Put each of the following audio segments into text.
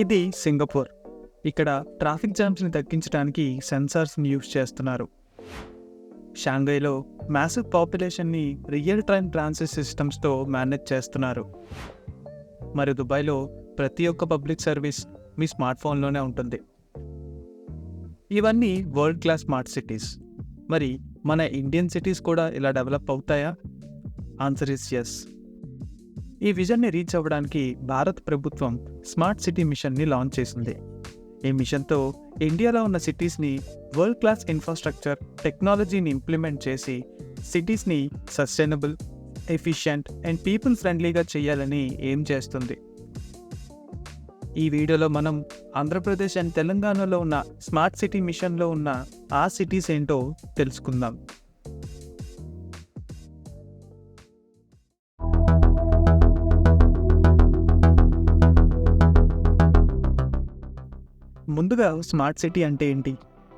ఇది సింగపూర్. ఇక్కడ ట్రాఫిక్ జామ్స్ని తగ్గించడానికి సెన్సార్స్ని యూజ్ చేస్తున్నారు. షాంఘైలో మ్యాసివ్ పాపులేషన్ని రియల్ టైమ్ ట్రాన్సిట్ సిస్టమ్స్తో మేనేజ్ చేస్తున్నారు. మరి దుబాయ్లో ప్రతి ఒక్క పబ్లిక్ సర్వీస్ మీ స్మార్ట్ ఫోన్లోనే ఉంటుంది. ఇవన్నీ వరల్డ్ క్లాస్ స్మార్ట్ సిటీస్. మరి మన ఇండియన్ సిటీస్ కూడా ఇలా డెవలప్ అవుతాయా? Answer is yes. ఈ విజన్ని రీచ్ అవ్వడానికి భారత ప్రభుత్వం స్మార్ట్ సిటీ మిషన్ని లాంచ్ చేసింది. ఈ మిషన్తో ఇండియాలో ఉన్న సిటీస్ని వరల్డ్ క్లాస్ ఇన్ఫ్రాస్ట్రక్చర్ టెక్నాలజీని ఇంప్లిమెంట్ చేసి సిటీస్ని సస్టైనబుల్, ఎఫిషియంట్ అండ్ పీపుల్ ఫ్రెండ్లీగా చేయాలని ఏం చేస్తుంది. ఈ వీడియోలో మనం ఆంధ్రప్రదేశ్ అండ్ తెలంగాణలో ఉన్న స్మార్ట్ సిటీ మిషన్లో ఉన్న ఆ సిటీస్ ఏంటో తెలుసుకుందాం. ముందుగా స్మార్ట్ సిటీ అంటే ఏంటి?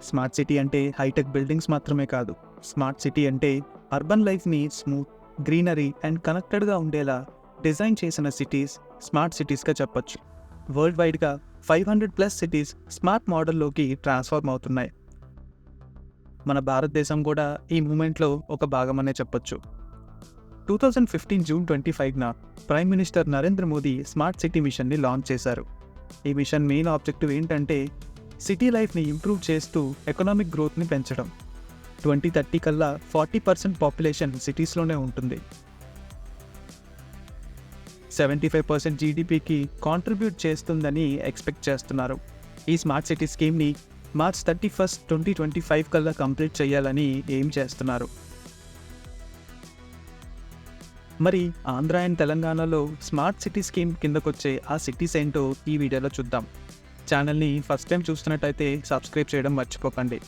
స్మార్ట్ సిటీ అంటే హైటెక్ బిల్డింగ్స్ మాత్రమే కాదు. స్మార్ట్ సిటీ అంటే అర్బన్ లైఫ్ని స్మూత్, గ్రీనరీ అండ్ కనెక్టెడ్గా ఉండేలా డిజైన్ చేసిన సిటీస్ స్మార్ట్ సిటీస్గా చెప్పొచ్చు. వరల్డ్ వైడ్గా 500+ సిటీస్ స్మార్ట్ మోడల్లోకి ట్రాన్స్ఫార్మ్ అవుతున్నాయి. మన భారతదేశం కూడా ఈ మూమెంట్లో ఒక భాగమనే చెప్పొచ్చు. 2015 జూన్ 25న prime minister Narendra Modi smart city మిషన్ని లాంచ్ చేశారు. ఈ మిషన్ మెయిన్ ఆబ్జెక్టివ్ ఏంటంటే సిటీ లైఫ్ని ఇంప్రూవ్ చేస్తూ ఎకనామిక్ గ్రోత్ని పెంచడం. 2030 కల్లా 40% పాపులేషన్ సిటీస్లోనే ఉంటుంది. 75% జీడిపికి కాంట్రిబ్యూట్ చేస్తుందని ఎక్స్పెక్ట్ చేస్తున్నారు. ఈ స్మార్ట్ సిటీ స్కీమ్ని మార్చ్ 31, 2025 కల్లా కంప్లీట్ చేయాలని ఏం చేస్తున్నారు. మరి ఆంధ్ర అండ్ తెలంగాణలో స్మార్ట్ సిటీ స్కీమ్ కిందకొచ్చే ఆ సిటీస్ ఏంటో ఈ వీడియోలో చూద్దాం. ఛానల్ని ఫస్ట్ టైం చూస్తున్నట్టయితే సబ్స్క్రైబ్ చేయడం మర్చిపోకండి.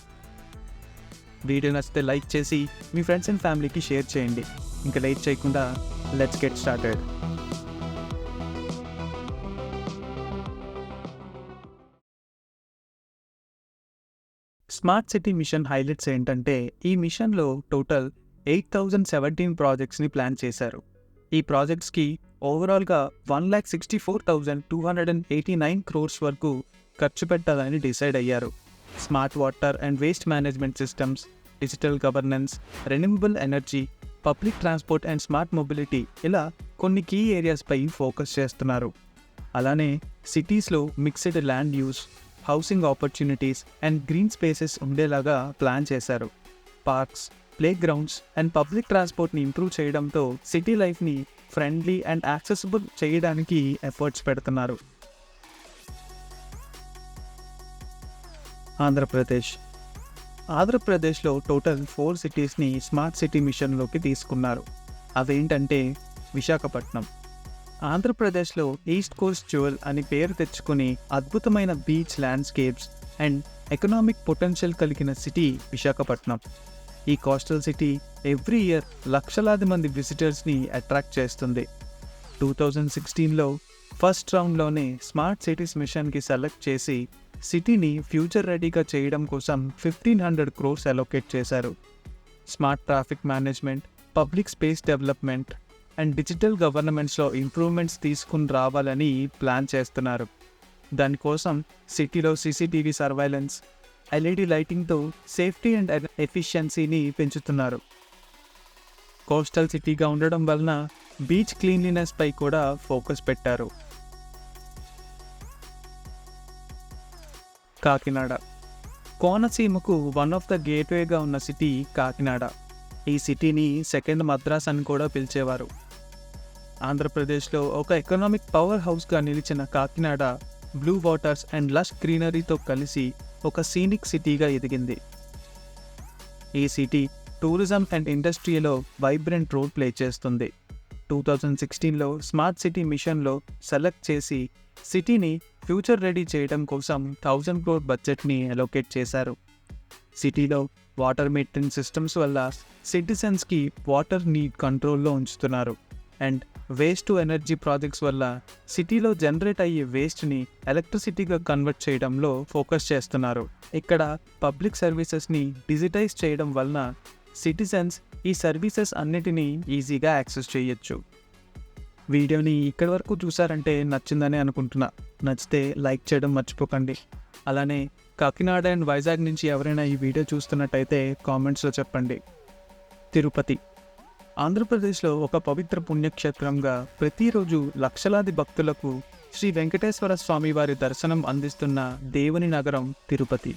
వీడియో నచ్చితే లైక్ చేసి మీ ఫ్రెండ్స్ అండ్ ఫ్యామిలీకి షేర్ చేయండి. ఇంకా లేట్ చేయకుండా let's get started. Smart city mission highlights ఏంటంటే ఈ మిషన్లో టోటల్ 8,017 ప్రాజెక్ట్స్ని ప్లాన్ చేశారు. ఈ ప్రాజెక్ట్స్కి ఓవరాల్గా 1,64,289 crores వరకు ఖర్చు పెట్టాలని డిసైడ్ అయ్యారు. Smart water and waste management systems, digital governance, renewable energy, public transport and smart mobility ఇలా కొన్ని కీ ఏరియాస్పై ఫోకస్ చేస్తున్నారు. అలానే సిటీస్లో mixed land use, housing opportunities and green spaces ఉండేలాగా ప్లాన్ చేశారు. Parks, play grounds and public ట్రాన్స్పోర్ట్ని improve చేయడంతో సిటీ లైఫ్ని ఫ్రెండ్లీ అండ్ యాక్సెసిబుల్ చేయడానికి ఎఫర్ట్స్ పెడుతున్నారు. ఆంధ్రప్రదేశ్లో టోటల్ 4 సిటీస్ని స్మార్ట్ సిటీ మిషన్లోకి తీసుకున్నారు. అవేంటంటే విశాఖపట్నం. ఆంధ్రప్రదేశ్లో ఈస్ట్ కోస్ట్ జ్యువెల్ అని పేరు తెచ్చుకుని అద్భుతమైన beach landscapes and economic potential కలిగిన సిటీ విశాఖపట్నం. ఈ కోస్టల్ సిటీ ఎవ్రీ ఇయర్ లక్షలాది మంది విజిటర్స్ని అట్రాక్ట్ చేస్తుంది. 2016లో ఫస్ట్ రౌండ్లోనే స్మార్ట్ సిటీస్ మిషన్కి సెలెక్ట్ చేసి సిటీని ఫ్యూచర్ రెడీగా చేయడం కోసం 1,500 crores అలొకేట్ చేశారు. Smart traffic management, public space development and digital గవర్నమెంట్స్లో ఇంప్రూవ్మెంట్స్ తీసుకుని రావాలని ప్లాన్ చేస్తున్నారు. దానికోసం సిటీలో CCTV సర్వైలెన్స్, LED లైటింగ్తో సేఫ్టీ అండ్ ఎఫిషియన్సీని పెంచుతున్నారు. కోస్టల్ సిటీగా ఉండడం వలన బీచ్ క్లీన్లీనెస్ పై కూడా ఫోకస్ పెట్టారు. కాకినాడ. కోనసీమకు వన్ ఆఫ్ ద గేట్వేగా ఉన్న సిటీ కాకినాడ. ఈ సిటీని సెకండ్ మద్రాస్ అని కూడా పిలిచేవారు. ఆంధ్రప్రదేశ్లో ఒక ఎకనామిక్ పవర్ హౌస్గా నిలిచిన Kakinada blue waters and lush గ్రీనరీతో కలిసి ఒక సీనిక్ సిటీగా ఎదిగింది. ఈ సిటీ టూరిజం అండ్ ఇండస్ట్రీలో వైబ్రెంట్ రోల్ ప్లే చేస్తుంది. 2016లో స్మార్ట్ సిటీ మిషన్లో సెలెక్ట్ చేసి సిటీని ఫ్యూచర్ రెడీ చేయడం కోసం 1,000 crore బడ్జెట్ని అలొకేట్ చేశారు. సిటీలో వాటర్ మెయింటెనెన్స్ సిస్టమ్స్ వల్ల సిటిజన్స్కి వాటర్ నీడ్ కంట్రోల్లో ఉంచుతున్నారు. And waste to energy projects వల్ల సిటీలో జనరేట్ అయ్యే వేస్ట్ని ఎలక్ట్రిసిటీగా కన్వర్ట్ చేయడంలో ఫోకస్ చేస్తున్నారు. ఇక్కడ పబ్లిక్ సర్వీసెస్ని డిజిటైజ్ చేయడం వలన సిటిజన్స్ ఈ సర్వీసెస్ అన్నిటినీ ఈజీగా యాక్సెస్ చేయొచ్చు. వీడియోని ఇక్కడి వరకు చూసారంటే నచ్చిందని అనుకుంటున్నా. నచ్చితే లైక్ చేయడం మర్చిపోకండి. అలానే కాకినాడ అండ్ వైజాగ్ నుంచి ఎవరైనా ఈ వీడియో చూస్తున్నట్టయితే కామెంట్స్లో చెప్పండి. తిరుపతి ఆంధ్రప్రదేశ్లో ఒక పవిత్ర పుణ్యక్షేత్రంగా ప్రతిరోజు లక్షలాది భక్తులకు శ్రీ వెంకటేశ్వర స్వామి వారి దర్శనం అందిస్తున్న దేవుని నగరం తిరుపతి.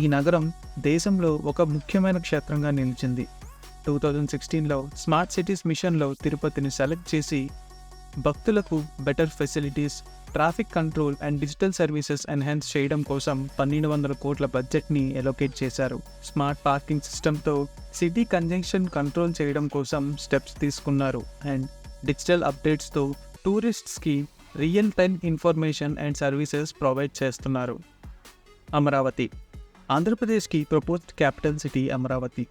ఈ నగరం దేశంలో ఒక ముఖ్యమైన క్షేత్రంగా నిలిచింది. 2016లో స్మార్ట్ సిటీస్ మిషన్లో తిరుపతిని సెలెక్ట్ చేసి భక్తులకు better facilities, traffic control and digital services enhance చేయడం కోసం 1200 కోట్ల బడ్జెట్ని ఎలోకేట్ చేశారు. స్మార్ట్ పార్కింగ్ సిస్టంతో సిటీ కంజెక్షన్ కంట్రోల్ చేయడం కోసం స్టెప్స్ తీసుకున్నారు. అండ్ డిజిటల్ అప్డేట్స్తో టూరిస్ట్స్కి real time information and services provide చేస్తున్నారు. అమరావతి ఆంధ్రప్రదేశ్కి ప్రపోజ్డ్ క్యాపిటల్ సిటీ అమరావతి.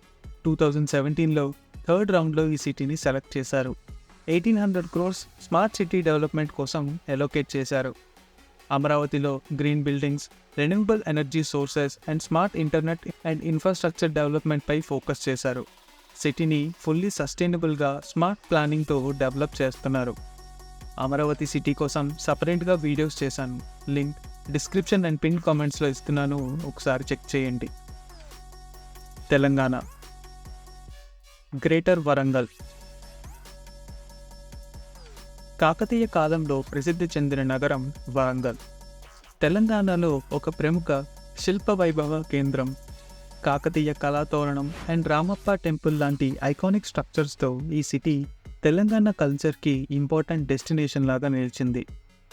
2017లో థర్డ్ రౌండ్లో ఈ సిటీని సెలెక్ట్ చేశారు. 1800 crores స్మార్ట్ సిటీ డెవలప్మెంట్ కోసం ఎలోకేట్ చేశారు. అమరావతిలో green buildings, renewable energy sources and smart internet and infrastructure డెవలప్మెంట్పై focus చేశారు. సిటీని ఫుల్లీ సస్టైనబుల్గా స్మార్ట్ ప్లానింగ్తో డెవలప్ చేస్తున్నారు. అమరావతి సిటీ కోసం సపరేట్గా వీడియోస్ చేశాను. లింక్ డిస్క్రిప్షన్ అండ్ పిన్ కామెంట్స్లో ఇస్తున్నాను, ఒకసారి చెక్ చేయండి. తెలంగాణ గ్రేటర్ వరంగల్ కాకతీయ కాలంలో ప్రసిద్ధి చెందిన నగరం వరంగల్. తెలంగాణలో ఒక ప్రముఖ శిల్ప వైభవ కేంద్రం. కాకతీయ కళాతోరణం అండ్ రామప్ప టెంపుల్ లాంటి ఐకానిక్ స్ట్రక్చర్స్తో ఈ సిటీ తెలంగాణ కల్చర్కి ఇంపార్టెంట్ డెస్టినేషన్ లాగా నిలిచింది.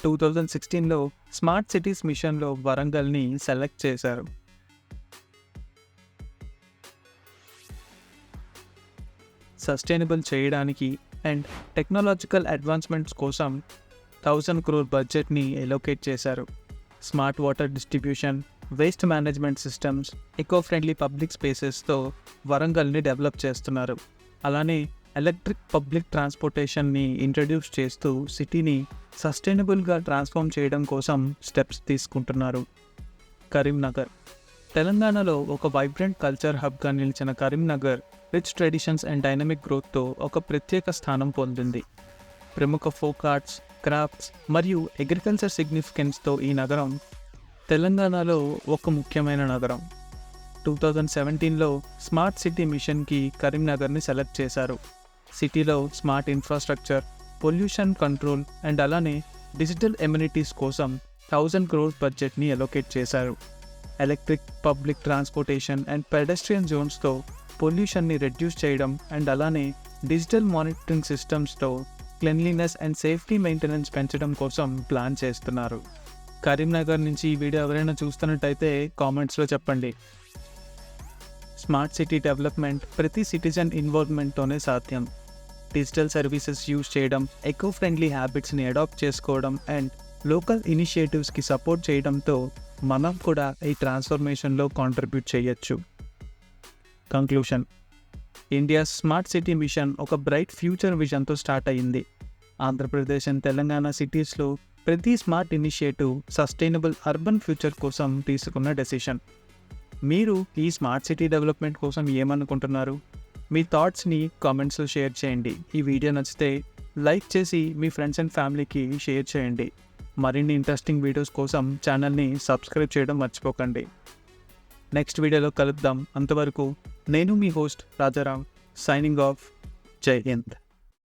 2016లో స్మార్ట్ సిటీస్ మిషన్లో వరంగల్ని సెలెక్ట్ చేశారు. సస్టైనబుల్ చేయడానికి అండ్ టెక్నాలజికల్ అడ్వాన్స్మెంట్స్ కోసం 1000 crore బడ్జెట్ని ఎలోకేట్ చేశారు. Smart water distribution, waste management systems, eco friendly public స్పేసెస్తో వరంగల్ని డెవలప్ చేస్తున్నారు. అలానే ఎలక్ట్రిక్ పబ్లిక్ ట్రాన్స్పోర్టేషన్ని ఇంట్రడ్యూస్ చేస్తూ సిటీని సస్టైనబుల్గా ట్రాన్స్ఫార్మ్ చేయడం కోసం స్టెప్స్ తీసుకుంటున్నారు. కరీంనగర్ తెలంగాణలో ఒక వైబ్రెంట్ కల్చర్ హబ్గా నిలిచిన Karimnagar rich traditions and dynamic గ్రోత్తో ఒక ప్రత్యేక స్థానం పొందింది. ప్రముఖ ఫోక్ ఆర్ట్స్, క్రాఫ్ట్స్ మరియు అగ్రికల్చర్ సిగ్నిఫికెన్స్తో ఈ నగరం తెలంగాణలో ఒక ముఖ్యమైన నగరం. 2017లో స్మార్ట్ సిటీ మిషన్కి కరీంనగర్ని సెలెక్ట్ చేశారు. సిటీలో smart infrastructure, pollution control and అలానే డిజిటల్ ఎమ్యూనిటీస్ కోసం 1000 crores బడ్జెట్ని ఎలోకేట్ చేశారు. Electric public transportation and pedestrian జోన్స్తో పొల్యూషన్ని రెడ్యూస్ చేయడం అండ్ అలానే డిజిటల్ మానిటరింగ్ సిస్టమ్స్తో క్లెన్లీనెస్ అండ్ సేఫ్టీ మెయింటెనెన్స్ పెంచడం కోసం ప్లాన్ చేస్తున్నారు. కరీంనగర్ నుంచి ఈ వీడియో ఎవరైనా చూస్తున్నట్టయితే కామెంట్స్లో చెప్పండి. స్మార్ట్ సిటీ డెవలప్మెంట్ ప్రతి సిటిజన్ ఇన్వాల్వ్మెంట్తోనే సాధ్యం. డిజిటల్ సర్వీసెస్ యూజ్ చేయడం, ఎకో ఫ్రెండ్లీ హ్యాబిట్స్ని అడాప్ట్ చేసుకోవడం అండ్ లోకల్ ఇనిషియేటివ్స్కి సపోర్ట్ చేయడంతో మనం కూడా ఈ ట్రాన్స్ఫర్మేషన్లో కాంట్రిబ్యూట్ చేయొచ్చు. Conclusion: India smart city mission ఒక బ్రైట్ ఫ్యూచర్ విజన్తో స్టార్ట్ అయ్యింది. ఆంధ్రప్రదేశ్ అండ్ తెలంగాణ సిటీస్లో ప్రతి smart initiative sustainable urban future కోసం తీసుకున్న డెసిషన్. మీరు ఈ స్మార్ట్ సిటీ డెవలప్మెంట్ కోసం ఏమనుకుంటున్నారు? మీ థాట్స్ని కామెంట్స్లో షేర్ చేయండి. ఈ వీడియో నచ్చితే లైక్ చేసి మీ ఫ్రెండ్స్ అండ్ ఫ్యామిలీకి షేర్ చేయండి. మరిన్ని ఇంట్రెస్టింగ్ వీడియోస్ కోసం ఛానల్ని సబ్స్క్రైబ్ చేయడం మర్చిపోకండి. నెక్స్ట్ వీడియోలో కలుద్దాం. అంతవరకు నేను మీ హోస్ట్ రాజారాం, సైనింగ్ ఆఫ్. జై హింద్.